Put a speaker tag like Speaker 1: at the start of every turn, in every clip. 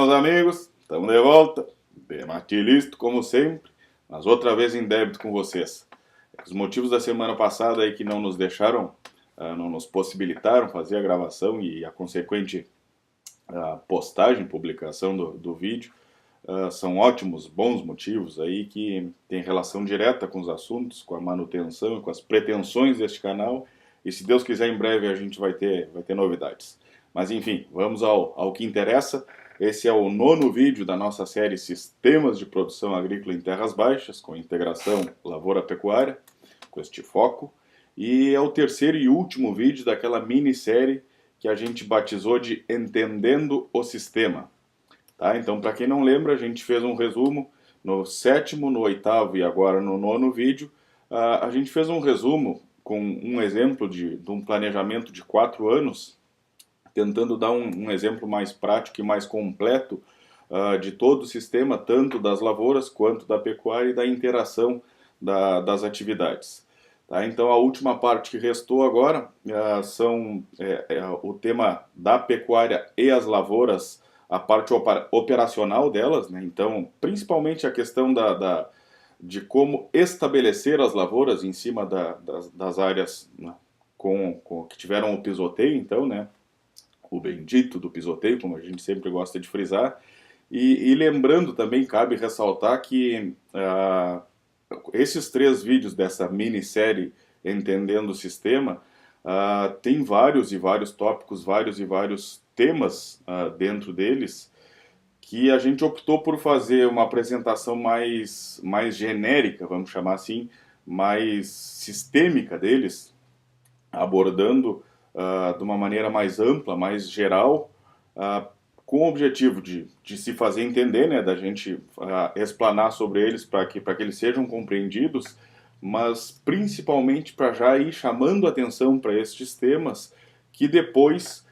Speaker 1: meus amigos, estamos de volta, de Matilisto, como sempre, mas outra vez em débito com vocês. Os motivos da semana passada aí que não nos deixaram, não nos possibilitaram fazer a gravação e a consequente postagem, publicação do vídeo, são ótimos, bons motivos aí que têm relação direta com os assuntos, com a manutenção e com as pretensões deste canal, e se Deus quiser em breve a gente vai ter novidades. Mas enfim, vamos ao que interessa. Esse é o 9º vídeo da nossa série Sistemas de Produção Agrícola em Terras Baixas, com integração lavoura-pecuária, com este foco. E é o 3º e último vídeo daquela minissérie que a gente batizou de Entendendo o Sistema. Tá? Então, para quem não lembra, a gente fez um resumo no 7º, no 8º e agora no 9º vídeo. A gente fez um resumo com um exemplo de um planejamento de 4 anos, tentando dar um exemplo mais prático e mais completo de todo o sistema, tanto das lavouras quanto da pecuária e da interação das atividades. Tá? Então a última parte que restou agora são o tema da pecuária e as lavouras, a parte operacional delas, né? Então principalmente a questão de como estabelecer as lavouras em cima das áreas, né, que tiveram o pisoteio, então, né? O bendito do pisoteio, como a gente sempre gosta de frisar, e lembrando também, cabe ressaltar que esses 3 vídeos dessa minissérie Entendendo o Sistema, tem vários e vários tópicos, vários e vários temas dentro deles, que a gente optou por fazer uma apresentação mais genérica, vamos chamar assim, mais sistêmica deles, abordando de uma maneira mais ampla, mais geral, com o objetivo de se fazer entender, né, da gente explanar sobre eles para que eles sejam compreendidos, mas principalmente para já ir chamando atenção para estes temas, que depois,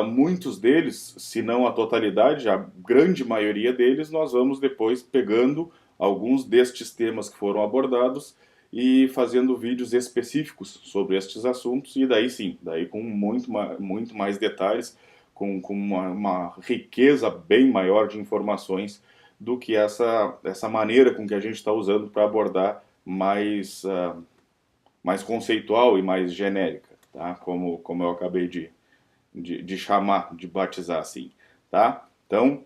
Speaker 1: muitos deles, se não a totalidade, a grande maioria deles, nós vamos depois pegando alguns destes temas que foram abordados e fazendo vídeos específicos sobre estes assuntos, e daí sim, daí com muito mais detalhes, com uma riqueza bem maior de informações do que essa maneira com que a gente está usando para abordar mais conceitual e mais genérica, tá? Como eu acabei de chamar, de batizar assim, tá? Então,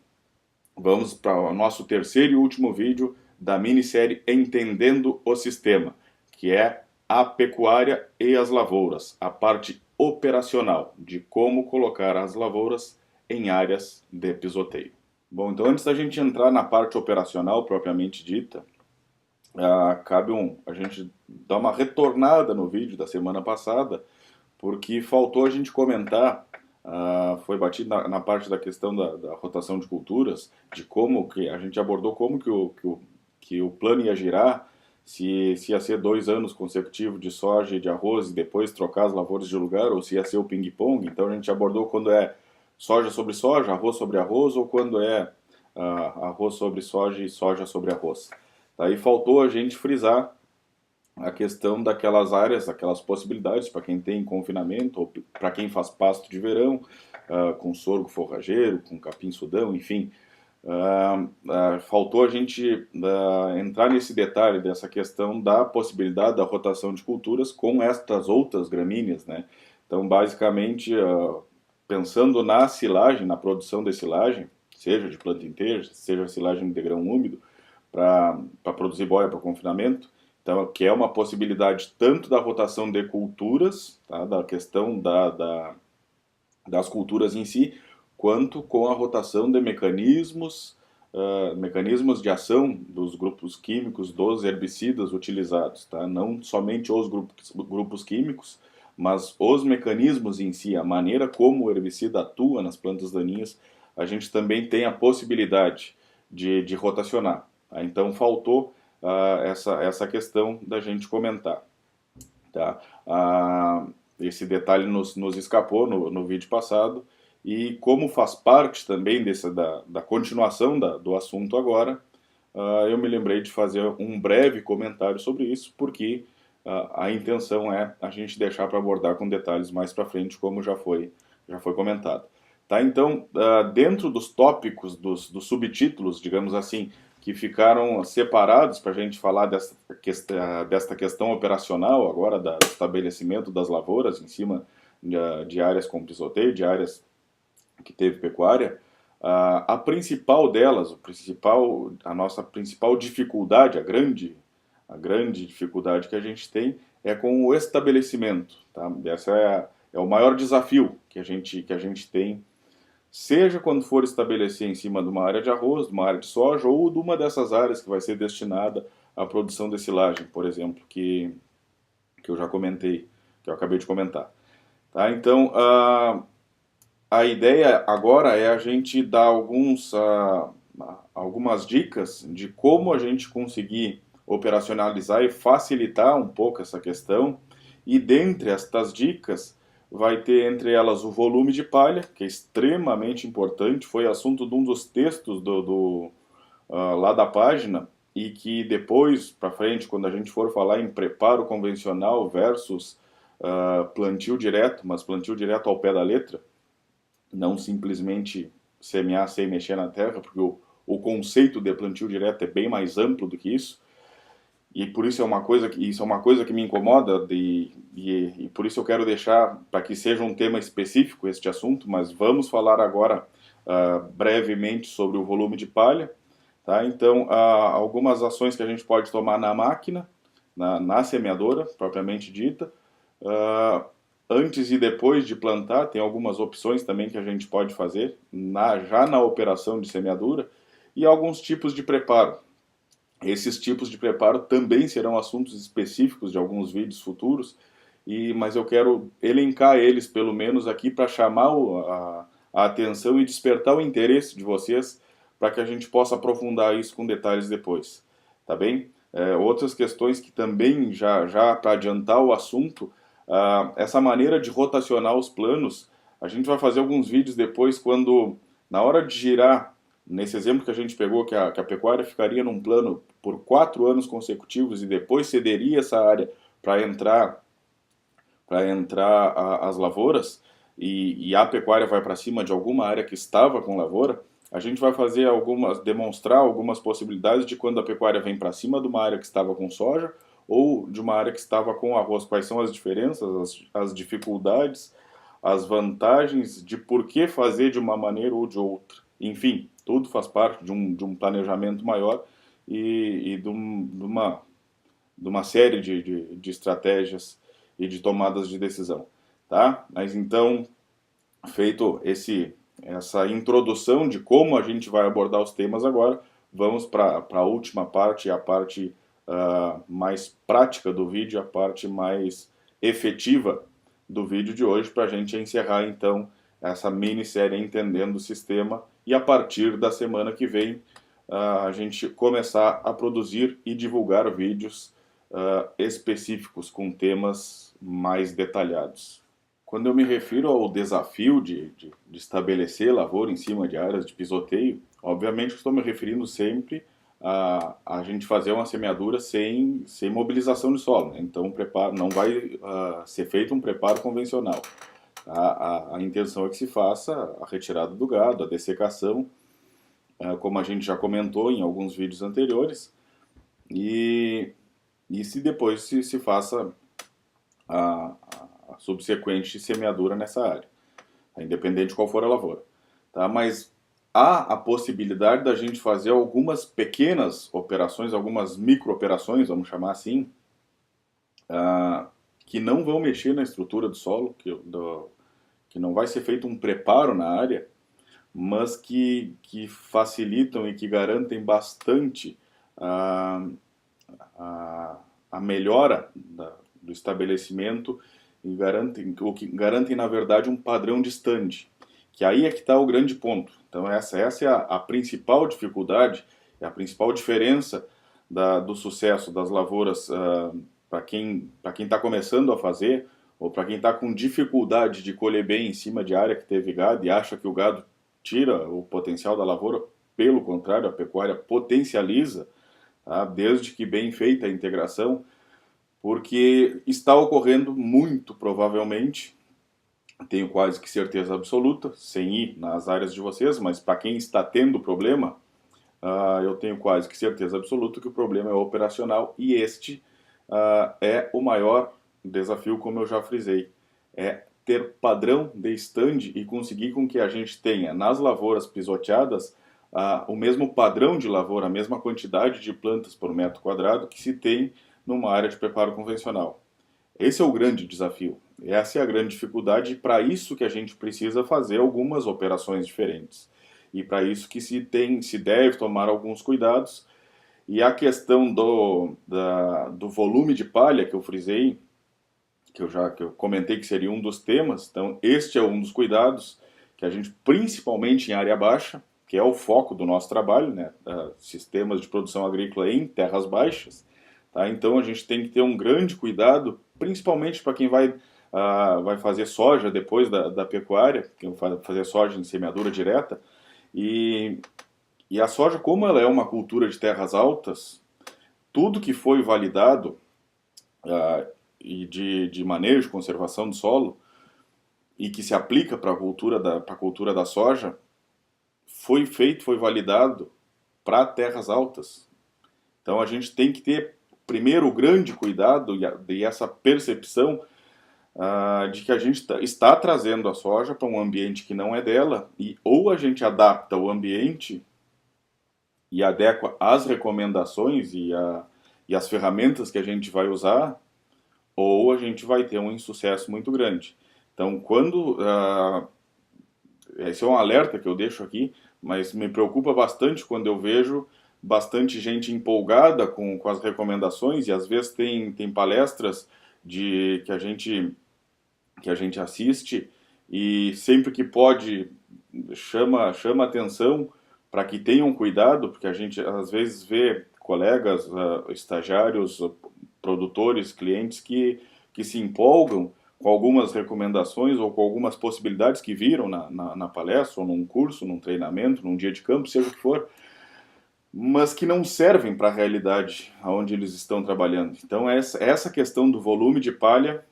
Speaker 1: vamos para o nosso 3º e último vídeo da minissérie Entendendo o Sistema, que é a pecuária e as lavouras, a parte operacional de como colocar as lavouras em áreas de pisoteio. Bom, então antes da gente entrar na parte operacional propriamente dita, cabe a gente dar uma retornada no vídeo da semana passada, porque faltou a gente comentar, foi batido na parte da questão da rotação de culturas, de como que a gente abordou como que o plano ia girar, se ia ser 2 anos consecutivos de soja e de arroz e depois trocar as lavouras de lugar, ou se ia ser o ping-pong. Então a gente abordou quando é soja sobre soja, arroz sobre arroz, ou quando é arroz sobre soja e soja sobre arroz. Daí faltou a gente frisar a questão daquelas áreas, aquelas possibilidades para quem tem confinamento, ou para quem faz pasto de verão, com sorgo forrageiro, com capim-sudão, enfim. Faltou a gente entrar nesse detalhe dessa questão da possibilidade da rotação de culturas com estas outras gramíneas, né? Então, basicamente, pensando na silagem, na produção de silagem, seja de planta inteira, seja silagem de grão úmido, para produzir boia para confinamento, então, que é uma possibilidade tanto da rotação de culturas, tá, da questão das culturas em si, quanto com a rotação de mecanismos de ação dos grupos químicos dos herbicidas utilizados, tá? Não somente os grupos químicos, mas os mecanismos em si, a maneira como o herbicida atua nas plantas daninhas, a gente também tem a possibilidade de rotacionar. Tá? Então faltou essa questão da gente comentar. Tá? Esse detalhe nos escapou no vídeo passado, e como faz parte também da continuação do assunto agora, eu me lembrei de fazer um breve comentário sobre isso, porque a intenção é a gente deixar para abordar com detalhes mais para frente, como já foi comentado. Tá? Então, dentro dos tópicos, dos subtítulos, digamos assim, que ficaram separados para a gente falar desta questão operacional agora, do estabelecimento das lavouras em cima de áreas com pisoteio, de áreas que teve pecuária, a principal delas, a nossa principal dificuldade, a grande dificuldade que a gente tem é com o estabelecimento. Tá? Essa é o maior desafio que a gente tem, seja quando for estabelecer em cima de uma área de arroz, de uma área de soja, ou de uma dessas áreas que vai ser destinada à produção de silagem, por exemplo, que eu já comentei, que eu acabei de comentar. Tá? Então, a ideia agora é a gente dar algumas dicas de como a gente conseguir operacionalizar e facilitar um pouco essa questão. E dentre estas dicas, vai ter entre elas o volume de palha, que é extremamente importante, foi assunto de um dos textos lá da página, e que depois, para frente, quando a gente for falar em preparo convencional versus plantio direto, mas plantio direto ao pé da letra, não simplesmente semear sem mexer na terra, porque o conceito de plantio direto é bem mais amplo do que isso, e por isso é uma coisa que me incomoda, e por isso eu quero deixar para que seja um tema específico este assunto, mas vamos falar agora brevemente sobre o volume de palha. Tá? Então, algumas ações que a gente pode tomar na máquina, na semeadora, propriamente dita, antes e depois de plantar, tem algumas opções também que a gente pode fazer já na operação de semeadura, e alguns tipos de preparo. Esses tipos de preparo também serão assuntos específicos de alguns vídeos futuros, mas eu quero elencar eles pelo menos aqui para chamar a atenção e despertar o interesse de vocês, para que a gente possa aprofundar isso com detalhes depois. Tá bem? Outras questões que também, já para adiantar o assunto, essa maneira de rotacionar os planos, a gente vai fazer alguns vídeos depois quando, na hora de girar, nesse exemplo que a gente pegou, que a pecuária ficaria num plano por 4 anos consecutivos e depois cederia essa área para entrar as lavouras, e a pecuária vai para cima de alguma área que estava com lavoura, a gente vai demonstrar algumas possibilidades de quando a pecuária vem para cima de uma área que estava com soja ou de uma área que estava com arroz. Quais são as diferenças, as dificuldades, as vantagens de por que fazer de uma maneira ou de outra. Enfim, tudo faz parte de um planejamento maior e de uma série de estratégias e de tomadas de decisão. Tá? Mas então, feito essa introdução de como a gente vai abordar os temas agora, vamos para a última parte, a parte mais prática do vídeo, a parte mais efetiva do vídeo de hoje, para a gente encerrar então essa minissérie Entendendo o Sistema, e a partir da semana que vem a gente começar a produzir e divulgar vídeos específicos com temas mais detalhados. Quando eu me refiro ao desafio de estabelecer lavoura em cima de áreas de pisoteio, obviamente estou me referindo sempre a gente fazer uma semeadura sem mobilização de solo, né? Então não vai ser feito um preparo convencional. A intenção é que se faça a retirada do gado, a dessecação, como a gente já comentou em alguns vídeos anteriores, e se depois se faça a subsequente semeadura nessa área, independente de qual for a lavoura. Tá? Mas há a possibilidade da gente fazer algumas pequenas operações, algumas micro-operações, vamos chamar assim, que não vão mexer na estrutura do solo, que não vai ser feito um preparo na área, mas que facilitam e que garantem bastante a melhora do estabelecimento, e garantem, na verdade, um padrão de stand, que aí é que está o grande ponto. Então essa é a principal dificuldade, é a principal diferença do sucesso das lavouras para quem está começando a fazer, ou para quem está com dificuldade de colher bem em cima de área que teve gado e acha que o gado tira o potencial da lavoura. Pelo contrário, a pecuária potencializa, tá? Desde que bem feita a integração, porque está ocorrendo muito provavelmente tenho quase que certeza absoluta, sem ir nas áreas de vocês, mas para quem está tendo problema, eu tenho quase que certeza absoluta que o problema é operacional e este é o maior desafio, como eu já frisei, é ter padrão de stand e conseguir com que a gente tenha nas lavouras pisoteadas o mesmo padrão de lavoura, a mesma quantidade de plantas por metro quadrado que se tem numa área de preparo convencional. Esse é o grande desafio, essa é a grande dificuldade e para isso que a gente precisa fazer algumas operações diferentes. E para isso que se deve tomar alguns cuidados. E a questão do volume de palha que eu frisei, que eu comentei que seria um dos temas, então este é um dos cuidados que a gente, principalmente em área baixa, que é o foco do nosso trabalho, né, sistemas de produção agrícola em terras baixas, tá? Então a gente tem que ter um grande cuidado, principalmente para quem vai fazer soja depois da pecuária, que vai fazer soja em semeadura direta, e, e a soja, como ela é uma cultura de terras altas, tudo que foi validado e de manejo, conservação do solo, e que se aplica para a cultura da soja, foi feito, foi validado para terras altas. Então a gente tem que ter, primeiro, o grande cuidado e essa percepção de que a gente está trazendo a soja para um ambiente que não é dela, e ou a gente adapta o ambiente e adequa as recomendações e as ferramentas que a gente vai usar, ou a gente vai ter um insucesso muito grande. Então, esse é um alerta que eu deixo aqui, mas me preocupa bastante quando eu vejo bastante gente empolgada com as recomendações, e às vezes tem palestras que a gente assiste, e sempre que pode chama atenção para que tenham cuidado, porque a gente às vezes vê colegas, estagiários, produtores, clientes que se empolgam com algumas recomendações ou com algumas possibilidades que viram na palestra, ou num curso, num treinamento, num dia de campo, seja o que for, mas que não servem para a realidade onde eles estão trabalhando. Então essa questão do volume de palha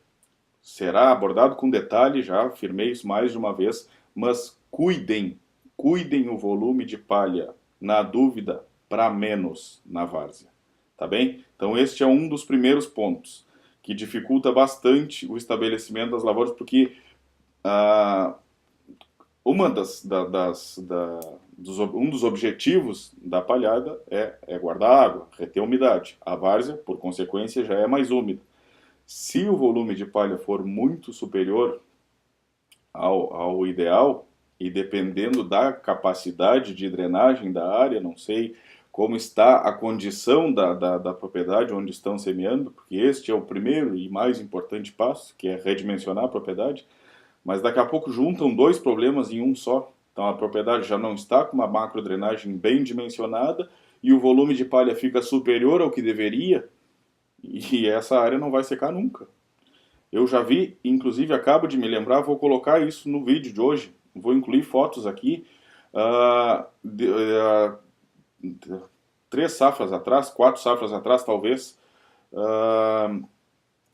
Speaker 1: será abordado com detalhe, já afirmei isso mais de uma vez, mas cuidem o volume de palha, na dúvida, para menos na várzea, tá bem? Então este é um dos primeiros pontos, que dificulta bastante o estabelecimento das lavouras, porque uma um dos objetivos da palhada é guardar água, reter umidade. A várzea, por consequência, já é mais úmida. Se o volume de palha for muito superior ao ideal, e dependendo da capacidade de drenagem da área, não sei como está a condição da propriedade onde estão semeando, porque este é o primeiro e mais importante passo, que é redimensionar a propriedade, mas daqui a pouco juntam dois problemas em um só. Então a propriedade já não está com uma macrodrenagem bem dimensionada e o volume de palha fica superior ao que deveria, e essa área não vai secar nunca. Eu já vi, inclusive acabo de me lembrar, vou colocar isso no vídeo de hoje, vou incluir fotos aqui, uh, de, uh, 3 safras atrás, 4 safras atrás talvez,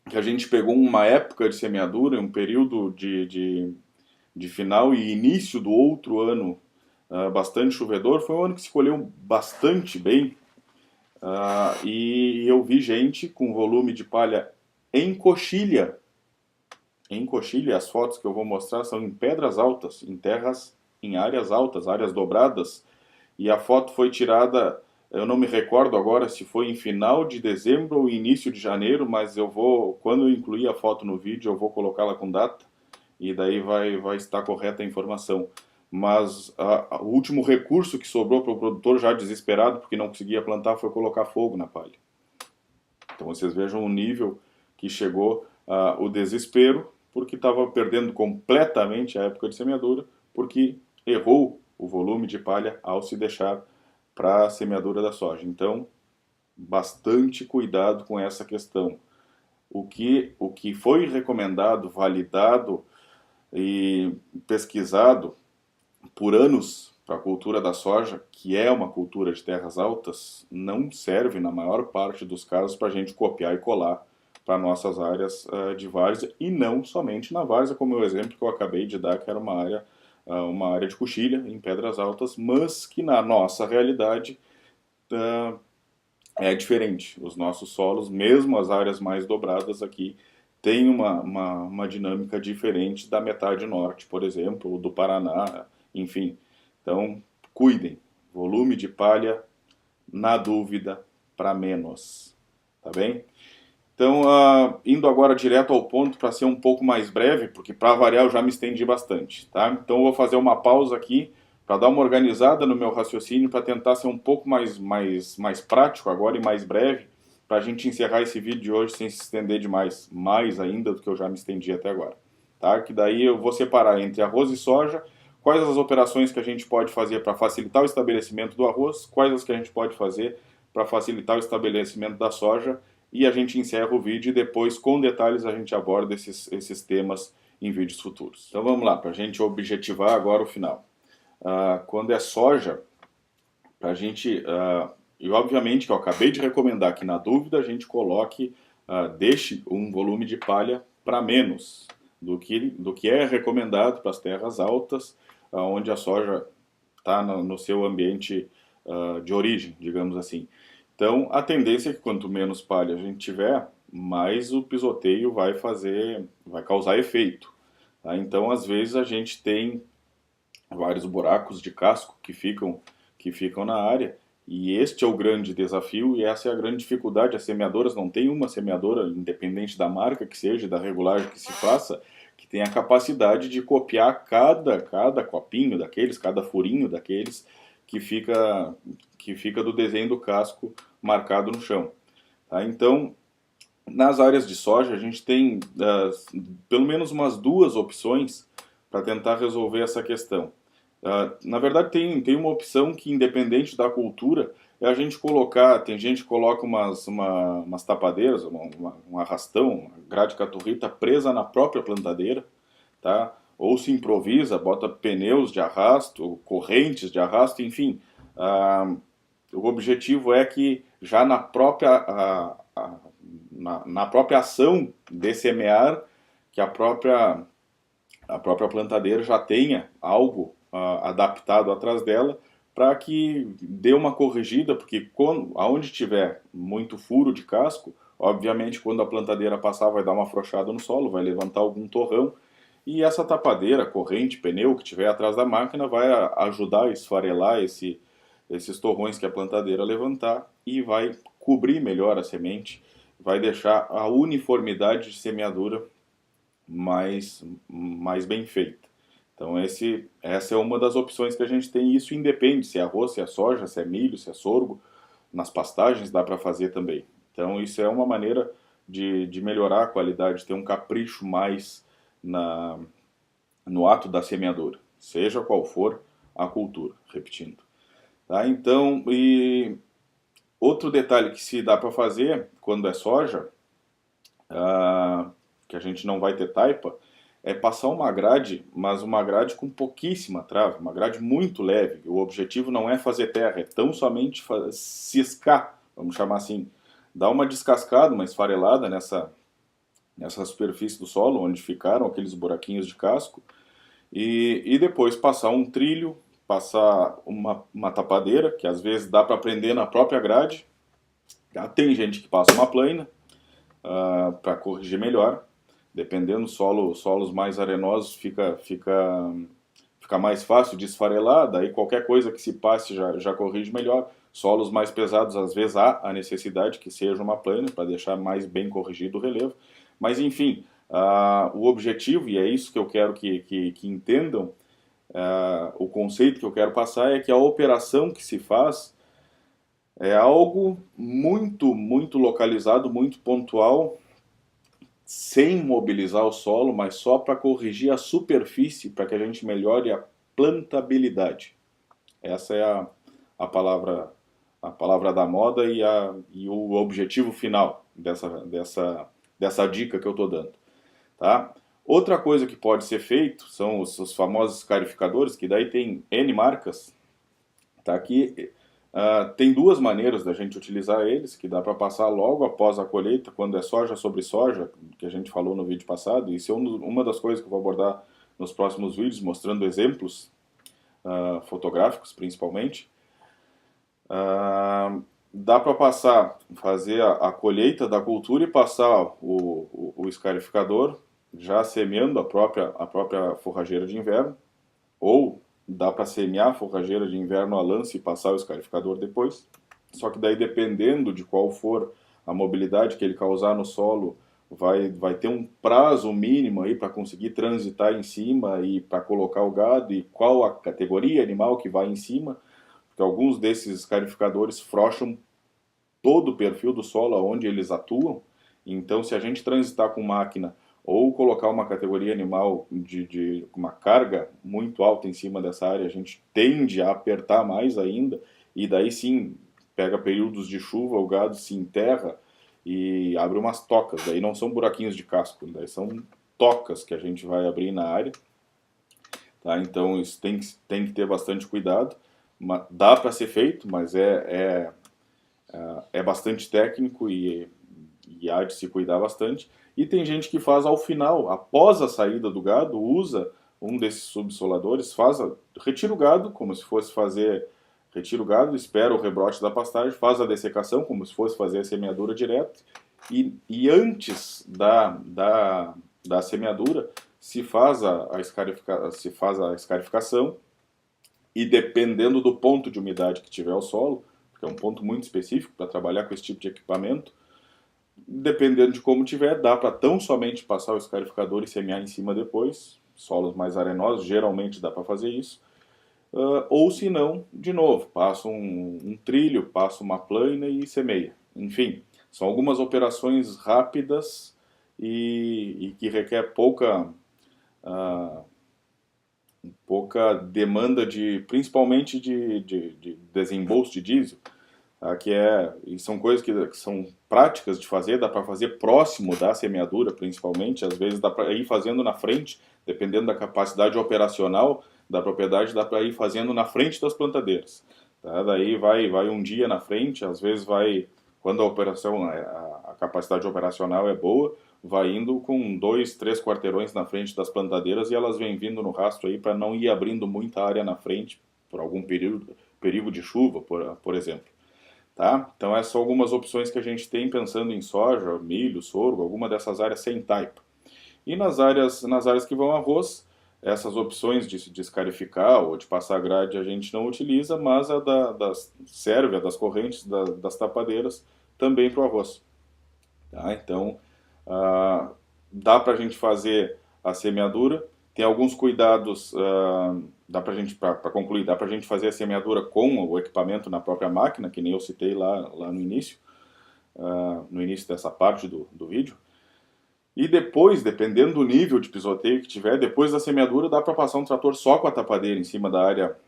Speaker 1: que a gente pegou uma época de semeadura, um período de final e início do outro ano bastante chovedor, foi um ano que se colheu bastante bem, e eu vi gente com volume de palha em coxilha. Em coxilha, as fotos que eu vou mostrar são em pedras altas, em terras, em áreas altas, áreas dobradas, e a foto foi tirada, eu não me recordo agora se foi em final de dezembro ou início de janeiro, mas quando eu incluir a foto no vídeo, eu vou colocá-la com data, e daí vai estar correta a informação. Mas o último recurso que sobrou para o produtor, já desesperado porque não conseguia plantar, foi colocar fogo na palha. Então vocês vejam o nível que chegou o desespero, porque estava perdendo completamente a época de semeadura, porque errou o volume de palha ao se deixar para a semeadura da soja. Então, bastante cuidado com essa questão. O que foi recomendado, validado e pesquisado por anos para a cultura da soja, que é uma cultura de terras altas, não serve, na maior parte dos casos, para a gente copiar e colar para nossas áreas de várzea, e não somente na várzea, como o exemplo que eu acabei de dar, que era uma área de coxilha em Pedras Altas, mas que na nossa realidade é diferente. Os nossos solos, mesmo as áreas mais dobradas aqui, têm uma dinâmica diferente da metade norte, por exemplo, do Paraná, enfim. Então, cuidem. Volume de palha, na dúvida, para menos. Tá bem? Então, indo agora direto ao ponto para ser um pouco mais breve, porque para variar eu já me estendi bastante, tá? Então eu vou fazer uma pausa aqui para dar uma organizada no meu raciocínio, para tentar ser um pouco mais prático agora e mais breve, para a gente encerrar esse vídeo de hoje sem se estender demais, mais ainda do que eu já me estendi até agora, tá? Que daí eu vou separar entre arroz e soja, quais as operações que a gente pode fazer para facilitar o estabelecimento do arroz, quais as que a gente pode fazer para facilitar o estabelecimento da soja, e a gente encerra o vídeo e depois, com detalhes, a gente aborda esses temas em vídeos futuros. Então vamos lá, para a gente objetivar agora o final. Quando é soja, para a gente, e obviamente que eu acabei de recomendar que na dúvida a gente coloque, deixe um volume de palha para menos do que é recomendado para as terras altas, onde a soja está no seu ambiente de origem, digamos assim. Então, a tendência é que quanto menos palha a gente tiver, mais o pisoteio vai causar efeito. Tá? Então, às vezes a gente tem vários buracos de casco que ficam na área, e este é o grande desafio e essa é a grande dificuldade. As semeadoras não tem uma semeadora, independente da marca que seja, da regulagem que se faça, que tem a capacidade de copiar cada copinho daqueles, cada furinho daqueles que fica do desenho do casco marcado no chão. Tá? Então, nas áreas de soja, a gente tem pelo menos umas duas opções para tentar resolver essa questão. Na verdade, tem uma opção que, independente da cultura, é a gente colocar, tem gente que coloca umas tapadeiras, um arrastão, uma grade caturrita presa na própria plantadeira, tá? Ou se improvisa, bota pneus de arrasto, correntes de arrasto, enfim. O objetivo é que já na própria ação de semear, que a própria plantadeira já tenha algo adaptado atrás dela, para que dê uma corrigida, porque aonde tiver muito furo de casco, obviamente quando a plantadeira passar vai dar uma afrouxada no solo, vai levantar algum torrão, e essa tapadeira, corrente, pneu que tiver atrás da máquina vai ajudar a esfarelar esses torrões que a plantadeira levantar e vai cobrir melhor a semente, vai deixar a uniformidade de semeadura mais bem feita. Então essa é uma das opções que a gente tem, e isso independe se é arroz, se é soja, se é milho, se é sorgo, nas pastagens dá para fazer também. Então isso é uma maneira de melhorar a qualidade, ter um capricho mais no ato da semeadura, seja qual for a cultura, repetindo. Tá? Então, e outro detalhe que se dá para fazer quando é soja, que a gente não vai ter taipa, é passar uma grade, mas uma grade com pouquíssima trave, uma grade muito leve. O objetivo não é fazer terra, é tão somente ciscar, vamos chamar assim, dar uma descascada, uma esfarelada nessa superfície do solo, onde ficaram aqueles buraquinhos de casco, e depois passar um trilho, passar uma tapadeira, que às vezes dá para prender na própria grade. Tem gente que passa uma plaina para corrigir melhor. Dependendo, solos mais arenosos fica mais fácil de esfarelar, daí qualquer coisa que se passe já corrige melhor. Solos mais pesados, às vezes há a necessidade que seja uma plaina para deixar mais bem corrigido o relevo. Mas enfim, o objetivo, e é isso que eu quero que entendam, o conceito que eu quero passar é que a operação que se faz é algo muito, muito localizado, muito pontual, sem mobilizar o solo, mas só para corrigir a superfície, para que a gente melhore a plantabilidade. Essa é a palavra da moda e o objetivo final dessa dica que eu estou dando. Tá? Outra coisa que pode ser feito são os famosos escarificadores, que daí tem N marcas, tá? Que Tem duas maneiras da gente utilizar eles, que dá para passar logo após a colheita, quando é soja sobre soja, que a gente falou no vídeo passado. Isso é uma das coisas que eu vou abordar nos próximos vídeos, mostrando exemplos fotográficos, principalmente. Dá para fazer a colheita da cultura e passar o escarificador já semeando a própria forrageira de inverno, ou dá para semear a forrageira de inverno a lance e passar o escarificador depois. Só que daí, dependendo de qual for a mobilidade que ele causar no solo, vai ter um prazo mínimo aí para conseguir transitar em cima e para colocar o gado, e qual a categoria animal que vai em cima, porque alguns desses escarificadores frouxam todo o perfil do solo onde eles atuam. Então, se a gente transitar com máquina ou colocar uma categoria animal de uma carga muito alta em cima dessa área, a gente tende a apertar mais ainda, e daí sim, pega períodos de chuva, o gado se enterra e abre umas tocas. Daí não são buraquinhos de casco, daí são tocas que a gente vai abrir na área. Tá? Então isso tem que ter bastante cuidado. Dá para ser feito, mas é bastante técnico e há de se cuidar bastante. E tem gente que faz ao final, após a saída do gado, usa um desses subsoladores, retira o gado, como se fosse fazer, retira o gado, espera o rebrote da pastagem, faz a dessecação, como se fosse fazer a semeadura direto, e antes da semeadura se faz a escarificação, e dependendo do ponto de umidade que tiver o solo, que é um ponto muito específico para trabalhar com esse tipo de equipamento, dependendo de como tiver, dá para tão somente passar o escarificador e semear em cima depois. Solos mais arenosos, geralmente dá para fazer isso. Ou se não, de novo, passa um trilho, passa uma plana e semeia. Enfim, são algumas operações rápidas e que requer pouca demanda, principalmente de desembolso de diesel. Tá? E são coisas que são práticas de fazer, dá para fazer próximo da semeadura, principalmente. Às vezes dá para ir fazendo na frente, dependendo da capacidade operacional da propriedade, dá para ir fazendo na frente das plantadeiras. Tá? Daí vai um dia na frente, às vezes quando a capacidade operacional é boa, vai indo com 2, 3 quarteirões na frente das plantadeiras, e elas vêm vindo no rastro aí para não ir abrindo muita área na frente por algum perigo de chuva, por exemplo. Tá? Então essas são algumas opções que a gente tem pensando em soja, milho, sorgo, alguma dessas áreas sem taipa. E nas áreas que vão arroz, essas opções de escarificar ou de passar grade a gente não utiliza, mas serve a das correntes, das tapadeiras, também para o arroz. Tá? Então dá para a gente fazer a semeadura. Tem alguns cuidados, para concluir, dá para a gente fazer a semeadura com o equipamento na própria máquina, que nem eu citei lá no início dessa parte do vídeo. E depois, dependendo do nível de pisoteio que tiver, depois da semeadura dá para passar um trator só com a tapadeira em cima da área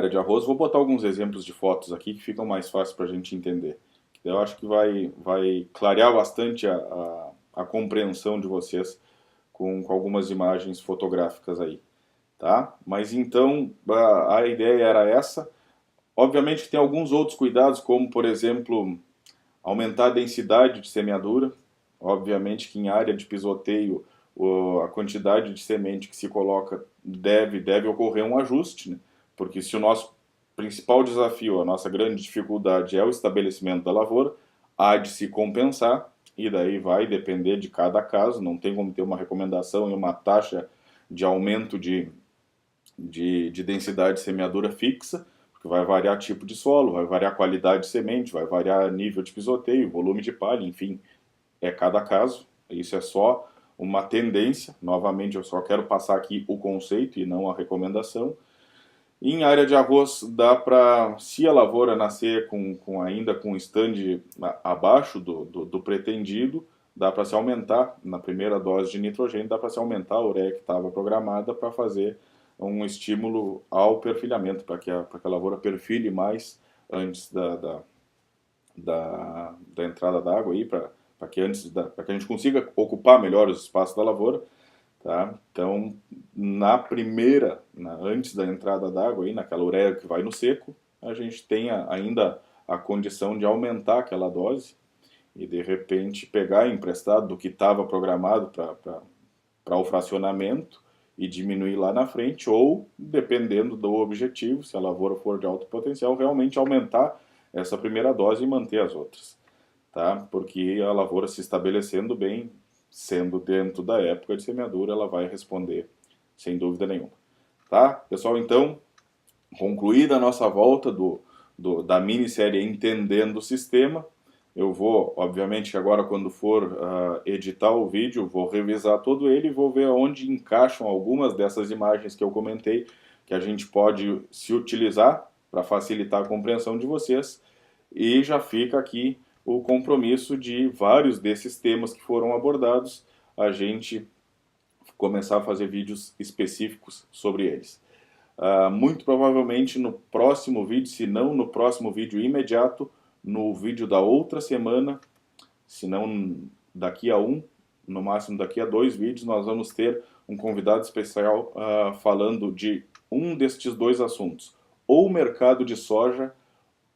Speaker 1: de arroz. Vou botar alguns exemplos de fotos aqui que ficam mais fáceis para a gente entender. Eu acho que vai clarear bastante a compreensão de vocês com algumas imagens fotográficas aí, tá? Mas então, a ideia era essa. Obviamente tem alguns outros cuidados, como, por exemplo, aumentar a densidade de semeadura. Obviamente que em área de pisoteio, a quantidade de semente que se coloca deve ocorrer um ajuste, né? Porque se o nosso principal desafio, a nossa grande dificuldade é o estabelecimento da lavoura, há de se compensar, e daí vai depender de cada caso, não tem como ter uma recomendação e uma taxa de aumento de densidade de semeadura fixa, porque vai variar tipo de solo, vai variar qualidade de semente, vai variar nível de pisoteio, volume de palha, enfim, é cada caso. Isso é só uma tendência. Novamente, eu só quero passar aqui o conceito e não a recomendação. E em área de arroz, dá para, se a lavoura nascer ainda com stand abaixo do pretendido, dá para se aumentar, na primeira dose de nitrogênio, dá para se aumentar a ureia que estava programada para fazer um estímulo ao perfilhamento, para que a lavoura perfile mais antes da entrada d'água aí, para que a gente consiga ocupar melhor os espaços da lavoura. Tá? Então, antes da entrada d'água, naquela ureia que vai no seco, a gente tenha ainda a condição de aumentar aquela dose e de repente pegar emprestado do que estava programado para o fracionamento e diminuir lá na frente, ou, dependendo do objetivo, se a lavoura for de alto potencial, realmente aumentar essa primeira dose e manter as outras, tá? Porque a lavoura se estabelecendo bem, sendo dentro da época de semeadura, ela vai responder sem dúvida nenhuma, tá? Pessoal, então, concluída a nossa volta da minissérie Entendendo o Sistema, eu vou, obviamente, agora quando for editar o vídeo, vou revisar todo ele e vou ver onde encaixam algumas dessas imagens que eu comentei, que a gente pode se utilizar para facilitar a compreensão de vocês. E já fica aqui o compromisso de vários desses temas que foram abordados, a gente começar a fazer vídeos específicos sobre eles. Muito provavelmente no próximo vídeo, se não no próximo vídeo imediato, no vídeo da outra semana, se não daqui a no máximo daqui a 2 vídeos, nós vamos ter um convidado especial falando de um destes dois assuntos, ou o mercado de soja,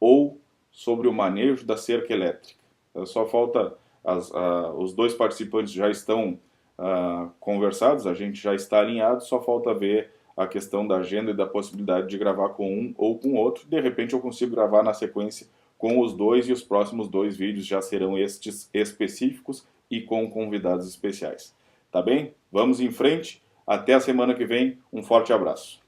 Speaker 1: ou sobre o manejo da cerca elétrica. Só falta, os dois participantes já estão conversados, a gente já está alinhado, só falta ver a questão da agenda e da possibilidade de gravar com um ou com outro. De repente eu consigo gravar na sequência com os dois, e os próximos 2 vídeos já serão estes específicos e com convidados especiais. Tá bem? Vamos em frente. Até a semana que vem. Um forte abraço.